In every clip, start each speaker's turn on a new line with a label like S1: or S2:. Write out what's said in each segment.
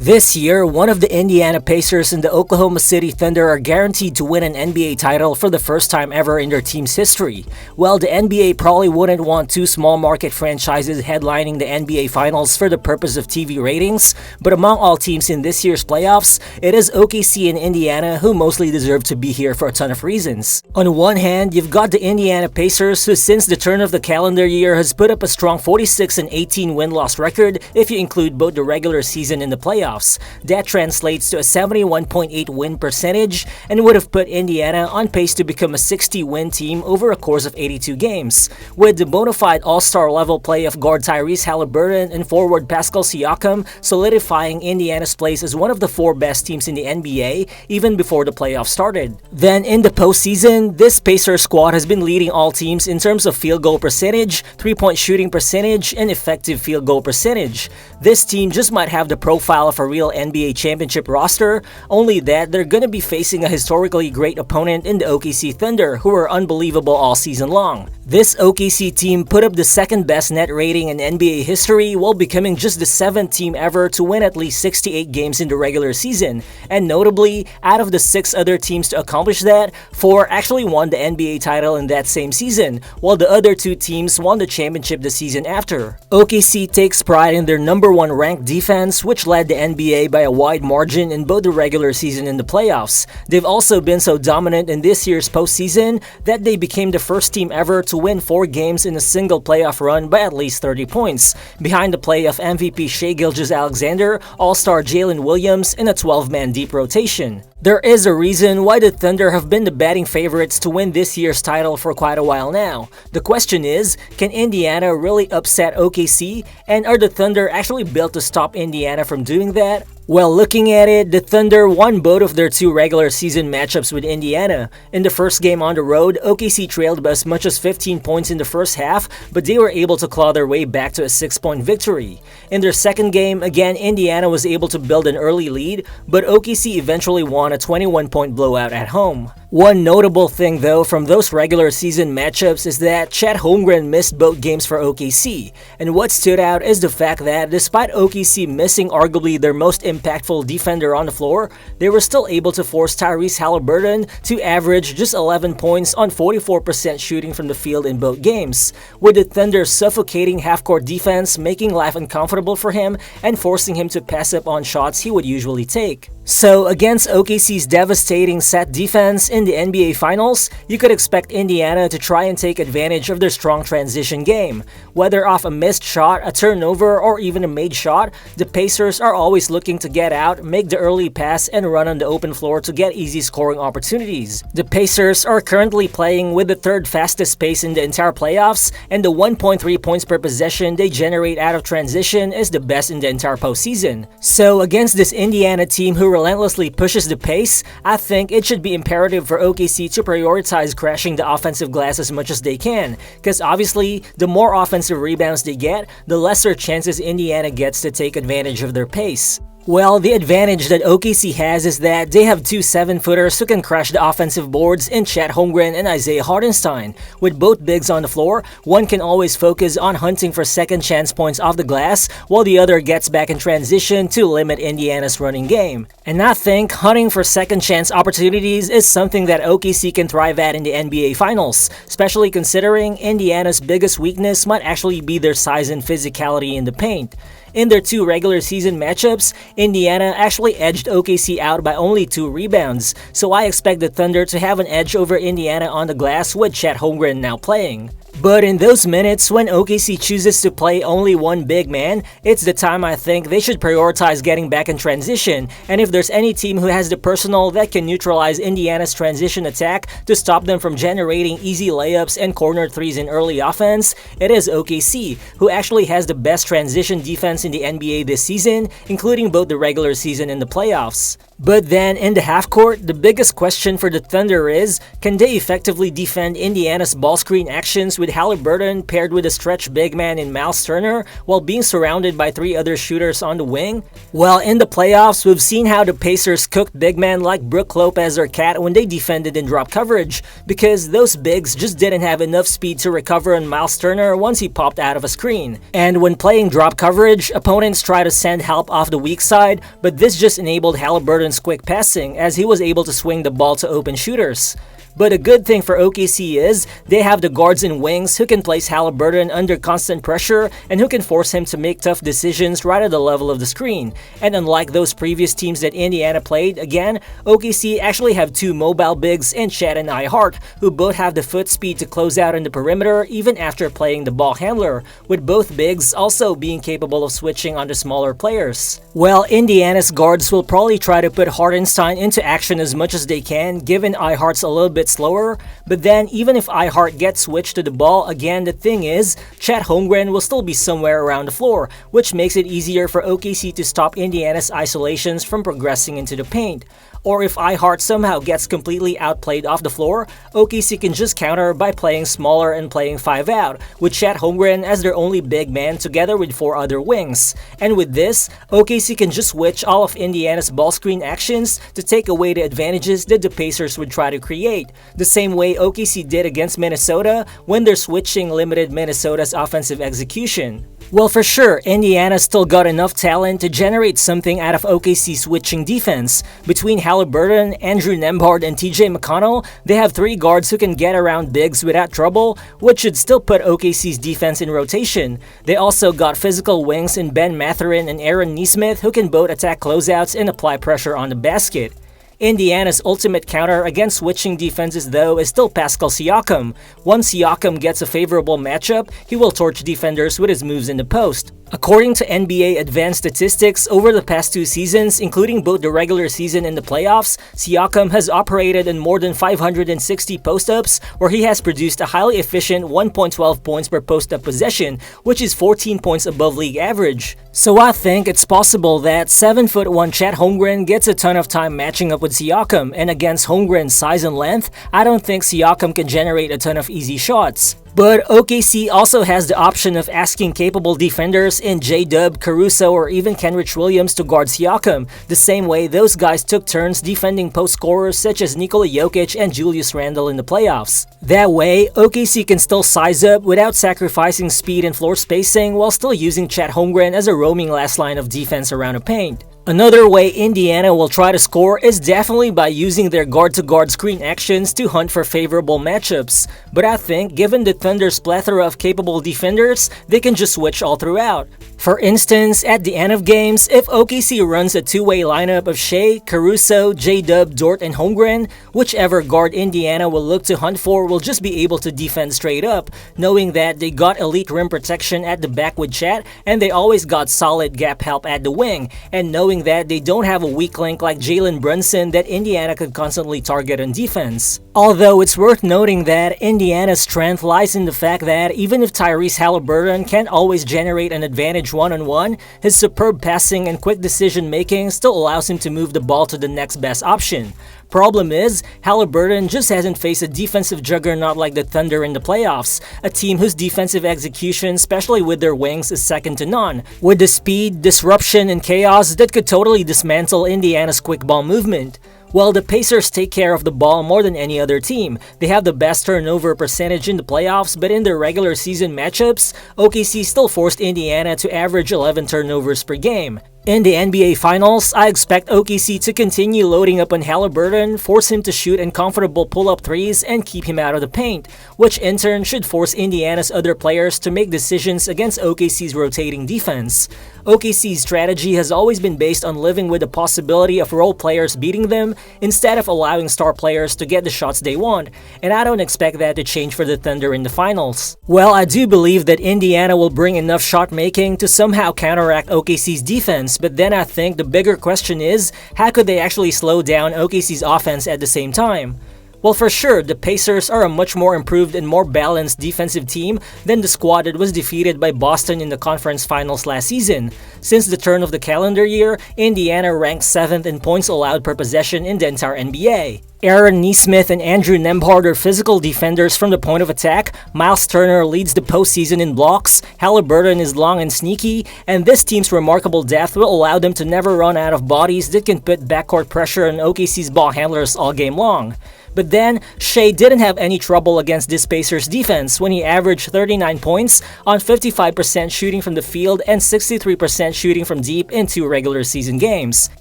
S1: This year, one of the Indiana Pacers and the Oklahoma City Thunder are guaranteed to win an NBA title for the first time ever in their team's history. Well, the NBA probably wouldn't want two small market franchises headlining the NBA Finals for the purpose of TV ratings, but among all teams in this year's playoffs, it is OKC and Indiana who mostly deserve to be here for a ton of reasons. On one hand, you've got the Indiana Pacers, who since the turn of the calendar year has put up a strong 46-18 win-loss record if you include both the regular season and the playoffs. That translates to a 71.8 win percentage and would have put Indiana on pace to become a 60-win team over a course of 82 games. With the bona fide all-star level play of guard Tyrese Halinurton and forward Pascal Siakam solidifying Indiana's place as one of the four best teams in the NBA even before the playoffs started. Then in the postseason, this Pacers squad has been leading all teams in terms of field goal percentage, three-point shooting percentage, and effective field goal percentage. This team just might have the profile of a real NBA championship roster, only that they're gonna be facing a historically great opponent in the OKC Thunder, who are unbelievable all season long. This OKC team put up the second best net rating in NBA history while becoming just the 7th team ever to win at least 68 games in the regular season, and notably, out of the 6 other teams to accomplish that, 4 actually won the NBA title in that same season, while the other 2 teams won the championship the season after. OKC takes pride in their number 1 ranked defense, which led the NBA by a wide margin in both the regular season and the playoffs. They've also been so dominant in this year's postseason that they became the first team ever to win 4 games in a single playoff run by at least 30 points, behind the play of MVP Shai Gilgeous-Alexander, All-star Jalen Williams, in a 12-man deep rotation. There is a reason why the Thunder have been the betting favorites to win this year's title for quite a while now. The question is, can Indiana really upset OKC, and are the Thunder actually built to stop Indiana from doing that? Well, looking at it, the Thunder won both of their 2 regular season matchups with Indiana. In the first game on the road, OKC trailed by as much as 15 points in the first half, but they were able to claw their way back to a 6-point victory. In their second game, again, Indiana was able to build an early lead, but OKC eventually won a 21-point blowout at home. One notable thing though from those regular season matchups is that Chet Holmgren missed both games for OKC, and what stood out is the fact that despite OKC missing arguably their most impactful defender on the floor, they were still able to force Tyrese Halinurton to average just 11 points on 44% shooting from the field in both games, with the Thunder's suffocating half-court defense making life uncomfortable for him and forcing him to pass up on shots he would usually take. So against OKC's devastating set defense in the NBA Finals, you could expect Indiana to try and take advantage of their strong transition game. Whether off a missed shot, a turnover, or even a made shot, the Pacers are always looking to get out, make the early pass, and run on the open floor to get easy scoring opportunities. The Pacers are currently playing with the 3rd fastest pace in the entire playoffs, and the 1.3 points per possession they generate out of transition is the best in the entire postseason. So against this Indiana team who relentlessly pushes the pace, I think it should be imperative for OKC to prioritize crashing the offensive glass as much as they can, because obviously, the more offensive rebounds they get, the lesser chances Indiana gets to take advantage of their pace. Well, the advantage that OKC has is that they have 2 7-footers who can crash the offensive boards in Chet Holmgren and Isaiah Hartenstein. With both bigs on the floor, one can always focus on hunting for second chance points off the glass, while the other gets back in transition to limit Indiana's running game. And I think hunting for second chance opportunities is something that OKC can thrive at in the NBA Finals, especially considering Indiana's biggest weakness might actually be their size and physicality in the paint. In their 2 regular season matchups, Indiana actually edged OKC out by only 2 rebounds, so I expect the Thunder to have an edge over Indiana on the glass with Chet Holmgren now playing. But in those minutes when OKC chooses to play only one big man, it's the time I think they should prioritize getting back in transition, and if there's any team who has the personnel that can neutralize Indiana's transition attack to stop them from generating easy layups and corner threes in early offense, it is OKC, who actually has the best transition defense in the NBA this season, including both the regular season and the playoffs. But then in the half-court, the biggest question for the Thunder is, can they effectively defend Indiana's ball screen actions with with Halinurton paired with a stretch big man in Myles Turner while being surrounded by 3 other shooters on the wing? Well, in the playoffs, we've seen how the Pacers cooked big men like Brook Lopez or Cat when they defended in drop coverage, because those bigs just didn't have enough speed to recover on Myles Turner once he popped out of a screen. And when playing drop coverage, opponents try to send help off the weak side, but this just enabled Halinurton's quick passing as he was able to swing the ball to open shooters. But a good thing for OKC is they have the guards and wings who can place Halinurton under constant pressure and who can force him to make tough decisions right at the level of the screen. And unlike those previous teams that Indiana played, again, OKC actually have 2 mobile bigs in Chet and Nembhard, who both have the foot speed to close out on the perimeter even after playing the ball handler, with both bigs also being capable of switching onto smaller players. Well, Indiana's guards will probably try to put Hartenstein into action as much as they can, given Nembhard's a little bit slower, but then even if Nembhard gets switched to the ball, again the thing is, Chet Holmgren will still be somewhere around the floor, which makes it easier for OKC to stop Indiana's isolations from progressing into the paint. Or if Nembhard somehow gets completely outplayed off the floor, OKC can just counter by playing smaller and playing 5 out, with Chet Holmgren as their only big man together with 4 other wings. And with this, OKC can just switch all of Indiana's ball screen actions to take away the advantages that the Pacers would try to create, the same way OKC did against Minnesota when their switching limited Minnesota's offensive execution. Well, for sure, Indiana still got enough talent to generate something out of OKC's switching defense. Between Halinurton, Andrew Nembhard, and TJ McConnell, they have 3 guards who can get around bigs without trouble, which should still put OKC's defense in rotation. They also got physical wings in Ben Mathurin and Aaron Nesmith who can both attack closeouts and apply pressure on the basket. Indiana's ultimate counter against switching defenses though is still Pascal Siakam. Once Siakam gets a favorable matchup, he will torch defenders with his moves in the post. According to NBA advanced statistics, over the past 2 seasons, including both the regular season and the playoffs, Siakam has operated in more than 560 post-ups, where he has produced a highly efficient 1.12 points per post-up possession, which is 14 points above league average. So I think it's possible that 7'1" Chet Holmgren gets a ton of time matching up with Siakam, and against Holmgren's size and length, I don't think Siakam can generate a ton of easy shots. But OKC also has the option of asking capable defenders in J-Dub, Caruso, or even Kenrich Williams to guard Siakam, the same way those guys took turns defending post scorers such as Nikola Jokic and Julius Randle in the playoffs. That way, OKC can still size up without sacrificing speed and floor spacing while still using Chet Holmgren as a roaming last line of defense around the paint. Another way Indiana will try to score is definitely by using their guard-to-guard screen actions to hunt for favorable matchups. But I think, given the Thunder's plethora of capable defenders, they can just switch all throughout. For instance, at the end of games, if OKC runs a 2-way lineup of Shai, Caruso, J-Dub, Dort, and Holmgren, whichever guard Indiana will look to hunt for will just be able to defend straight up, knowing that they got elite rim protection at the back with Chet, and they always got solid gap help at the wing, and knowing that they don't have a weak link like Jalen Brunson that Indiana could constantly target on defense. Although it's worth noting that Indiana's strength lies in the fact that even if Tyrese Halinurton can't always generate an advantage one-on-one, his superb passing and quick decision-making still allows him to move the ball to the next best option. Problem is, Halinurton just hasn't faced a defensive juggernaut like the Thunder in the playoffs, a team whose defensive execution, especially with their wings, is second to none, with the speed, disruption, and chaos that could totally dismantle Indiana's quick ball movement. Well, the Pacers take care of the ball more than any other team. They have the best turnover percentage in the playoffs, but in their regular season matchups, OKC still forced Indiana to average 11 turnovers per game. In the NBA Finals, I expect OKC to continue loading up on Halinurton, force him to shoot uncomfortable pull-up threes, and keep him out of the paint, which in turn should force Indiana's other players to make decisions against OKC's rotating defense. OKC's strategy has always been based on living with the possibility of role players beating them instead of allowing star players to get the shots they want, and I don't expect that to change for the Thunder in the finals. Well, I do believe that Indiana will bring enough shot making to somehow counteract OKC's defense, but then I think the bigger question is, how could they actually slow down OKC's offense at the same time? Well, for sure, the Pacers are a much more improved and more balanced defensive team than the squad that was defeated by Boston in the conference finals last season. Since the turn of the calendar year, Indiana ranked 7th in points allowed per possession in the entire NBA. Aaron Nesmith and Andrew Nembhard are physical defenders from the point of attack. Myles Turner leads the postseason in blocks. Halinurton is long and sneaky, and this team's remarkable depth will allow them to never run out of bodies that can put backcourt pressure on OKC's ball handlers all game long. But then, Shai didn't have any trouble against this Pacers defense when he averaged 39 points on 55% shooting from the field and 63% shooting from deep in 2 regular season games.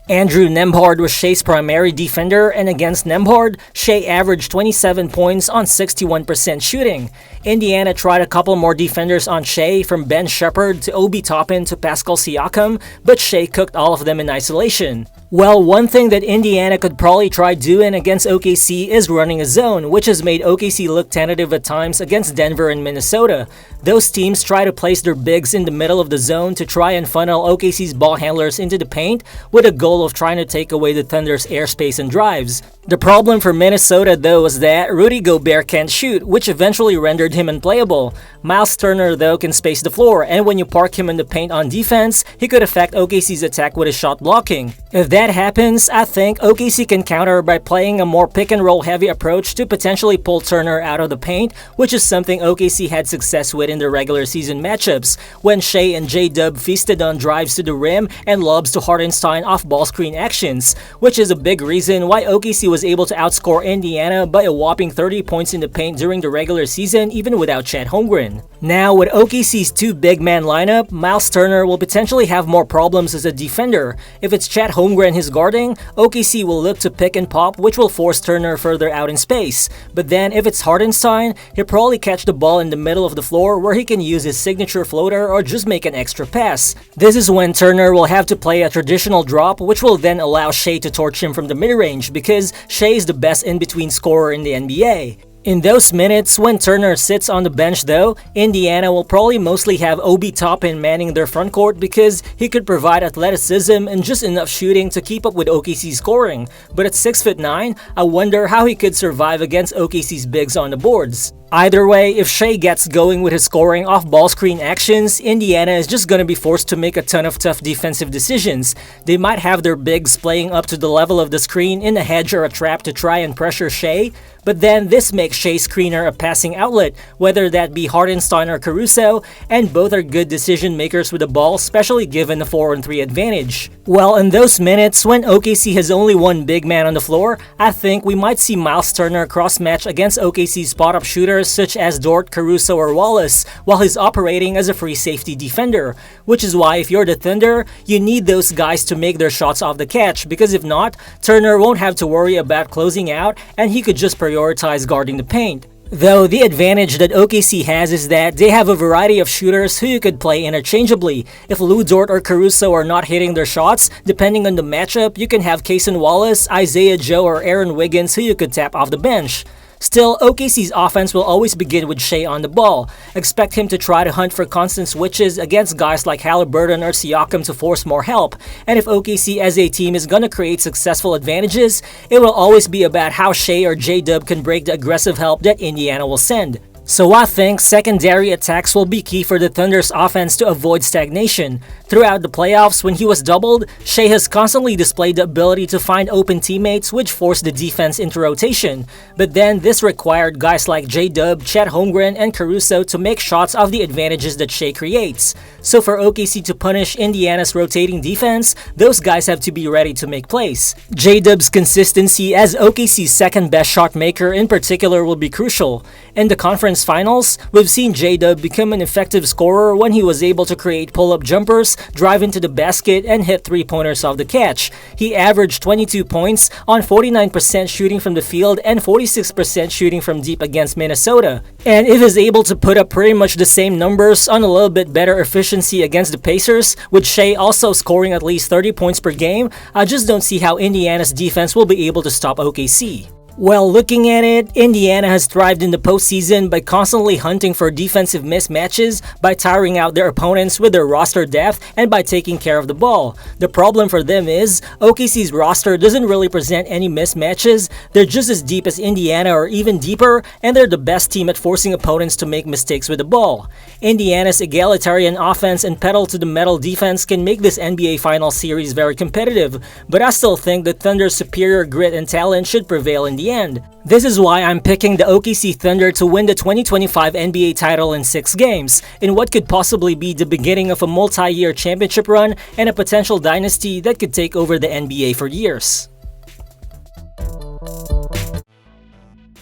S1: Andrew Nembhard was Shai's primary defender, and against Nembhard, Shai averaged 27 points on 61% shooting. Indiana tried a couple more defenders on Shai, from Ben Shepherd to Obi Toppin to Pascal Siakam, but Shai cooked all of them in isolation. Well, one thing that Indiana could probably try doing against OKC is running a zone, which has made OKC look tentative at times against Denver and Minnesota. Those teams try to place their bigs in the middle of the zone to try and funnel OKC's ball handlers into the paint with a goal of trying to take away the Thunder's airspace and drives. The problem for Minnesota, though, was that Rudy Gobert can't shoot, which eventually rendered him unplayable. Myles Turner, though, can space the floor, and when you park him in the paint on defense, he could affect OKC's attack with his shot blocking. If that happens, I think OKC can counter by playing a more pick-and-roll heavy approach to potentially pull Turner out of the paint, which is something OKC had success with in their regular season matchups, when Shai and J-Dub feasted on drives to the rim and lobs to Hartenstein off ball screen actions, which is a big reason why OKC was able to outscore Indiana by a whopping 30 points in the paint during the regular season even without Chet Holmgren. Now, with OKC's 2 big man lineup, Myles Turner will potentially have more problems as a defender. If it's Chet Holmgren he's guarding, OKC will look to pick and pop, which will force Turner further out in space. But then if it's Hartenstein, he'll probably catch the ball in the middle of the floor where he can use his signature floater or just make an extra pass. This is when Turner will have to play a traditional drop, which will then allow Shai to torch him from the mid-range because Shai is the best in-between scorer in the NBA. In those minutes, when Turner sits on the bench though, Indiana will probably mostly have Obi Toppin manning their frontcourt because he could provide athleticism and just enough shooting to keep up with OKC's scoring. But at 6'9", I wonder how he could survive against OKC's bigs on the boards. Either way, if Shai gets going with his scoring off ball screen actions, Indiana is just gonna be forced to make a ton of tough defensive decisions. They might have their bigs playing up to the level of the screen in a hedge or a trap to try and pressure Shai, but then this makes Shai's screener a passing outlet, whether that be Hartenstein or Caruso, and both are good decision makers with the ball, especially given the 4-on-3 advantage. Well, in those minutes, when OKC has only one big man on the floor, I think we might see Myles Turner cross-match against OKC's spot-up shooters such as Dort, Caruso, or Wallace, while he's operating as a free safety defender. Which is why if you're the Thunder, you need those guys to make their shots off the catch, because if not, Turner won't have to worry about closing out and he could just prioritize guarding the paint. Though the advantage that OKC has is that they have a variety of shooters who you could play interchangeably. If Lou Dort or Caruso are not hitting their shots, depending on the matchup, you can have Cason Wallace, Isaiah Joe, or Aaron Wiggins who you could tap off the bench. Still, OKC's offense will always begin with Shai on the ball. Expect him to try to hunt for constant switches against guys like Halinurton or Siakam to force more help. And if OKC as a team is gonna create successful advantages, it will always be about how Shai or J-Dub can break the aggressive help that Indiana will send. So I think secondary attacks will be key for the Thunder's offense to avoid stagnation. Throughout the playoffs, when he was doubled, Shai has constantly displayed the ability to find open teammates which forced the defense into rotation. But then this required guys like J-Dub, Chet Holmgren, and Caruso to make shots of the advantages that Shai creates. So for OKC to punish Indiana's rotating defense, those guys have to be ready to make plays. J-Dub's consistency as OKC's second best shot maker in particular will be crucial. In the conference finals, we've seen J-Dub become an effective scorer when he was able to create pull-up jumpers, drive into the basket, and hit three-pointers off the catch. He averaged 22 points on 49% shooting from the field and 46% shooting from deep against Minnesota. And if he's able to put up pretty much the same numbers on a little bit better efficiency against the Pacers, with Shai also scoring at least 30 points per game, I just don't see how Indiana's defense will be able to stop OKC. Well, looking at it, Indiana has thrived in the postseason by constantly hunting for defensive mismatches, by tiring out their opponents with their roster depth, and by taking care of the ball. The problem for them is, OKC's roster doesn't really present any mismatches. They're just as deep as Indiana or even deeper, and they're the best team at forcing opponents to make mistakes with the ball. Indiana's egalitarian offense and pedal-to-the-metal defense can make this NBA Finals series very competitive, but I still think the Thunder's superior grit and talent should prevail in the end. This is why I'm picking the OKC Thunder to win the 2025 NBA title in 6 games, in what could possibly be the beginning of a multi-year championship run and a potential dynasty that could take over the NBA for years.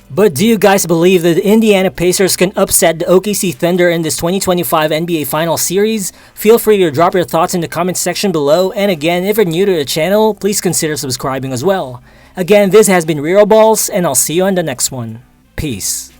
S1: But do you guys believe that the Indiana Pacers can upset the OKC Thunder in this 2025 NBA Finals series? Feel free to drop your thoughts in the comment section below, and again, if you're new to the channel, please consider subscribing as well. Again, this has been Real Balls, and I'll see you on the next one. Peace.